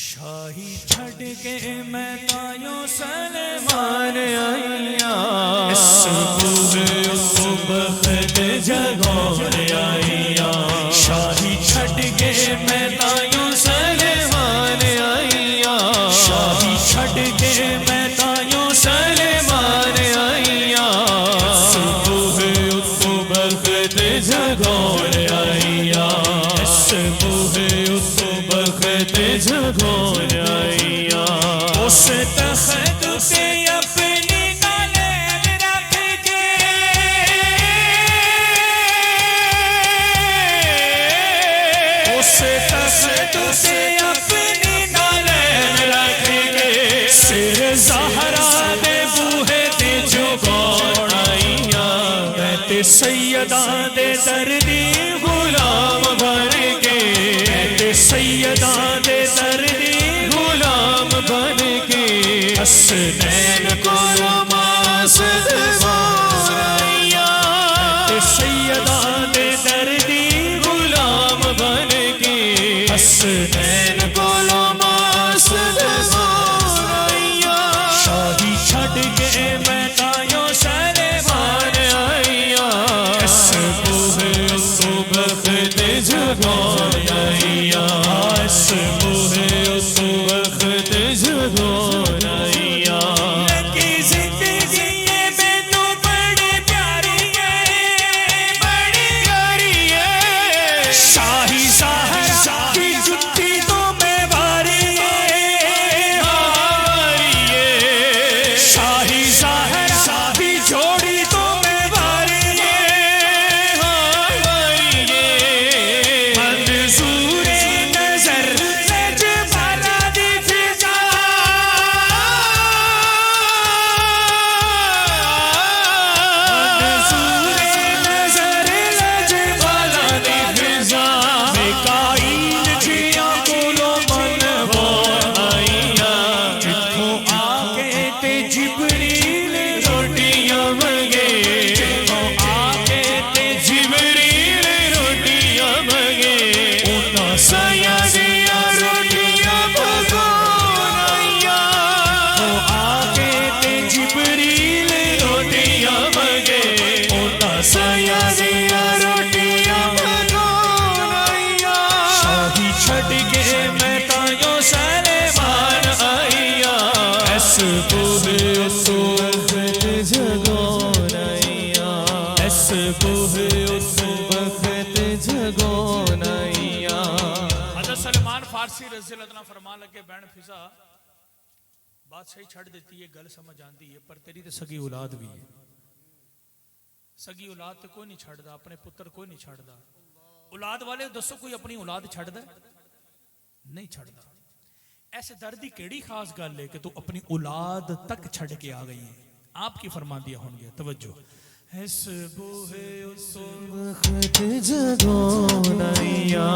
शाही छड़ के मैं तायों सलमान आइया बखत जगोर आइया। शाही छड़ के मैं तायों सलमान आइया शाही छड़ के मैं तायों सलमान आइया। बखत जगोर आइया बखत जगोर आइया। उस तख्त पे अपनी नालें रख के उस तख्त पे अपनी नालें रख के सिर ज़हरा दे बूहे ते जुगोर आइया। मैं ते सैयदा दे दर्दी गुलाम बन के सैयदा दे दर्दी गुलाम बन के हसनैन को नमाज़ आइया। सैयदा दे दर्दी गुलाम बन के हसनैन को नमाज़ आइया। शाही छड़ के मैं तायों सलमान आइया बखत जगोर आइया बखत जगोर आइया। लगी जिंदगी ये मैनू बड़ी प्यारी है बड़ी प्यारी है। शाही ज़हरा की जुत्ती तो मैं भारी है शाही ज़हरा की जोड़ी तो मैं भारी है मंजूरे नजर लजपाला दी फिजा मंजूरे नजर लजपाला दी फिजा। मिकाईल जिया कोलो मन वो आइया जिथों आके ते जिबरील रोटियां मंगे जिथों आके ते जिबरील रोटियां मंगे उन्हां साया दिया रोटियां पकाउण आइया। तो आके ते जिबरील रोटियां मंगे उन्हां साया दिया रोटियां पकाउण आइया। शाही छड़ के मैं तायों सलमान आइया बखत जगोर आइया बखत जगोर आइया। हज़रत सलमान फारसी रज़ी अल्लाह अन्हु फरमान लगे बैन फिजा बात सही छड़ देती है गल समझ आती है पर तेरी तो सगी औलाद भी है। सगी औलाद तो कोई नहीं छड़दा अपने पुत्र कोई नहीं छड़दा। औलाद वाले दसो कोई अपनी औलाद छड़दा नहीं छड़दा। ऐसे दर्द की केड़ी खास गल है कि तू अपनी औलाद तक छड़ के आ गई है। आपकी फरमांदियां होंगे तवज्जो बखत जगोर आइया।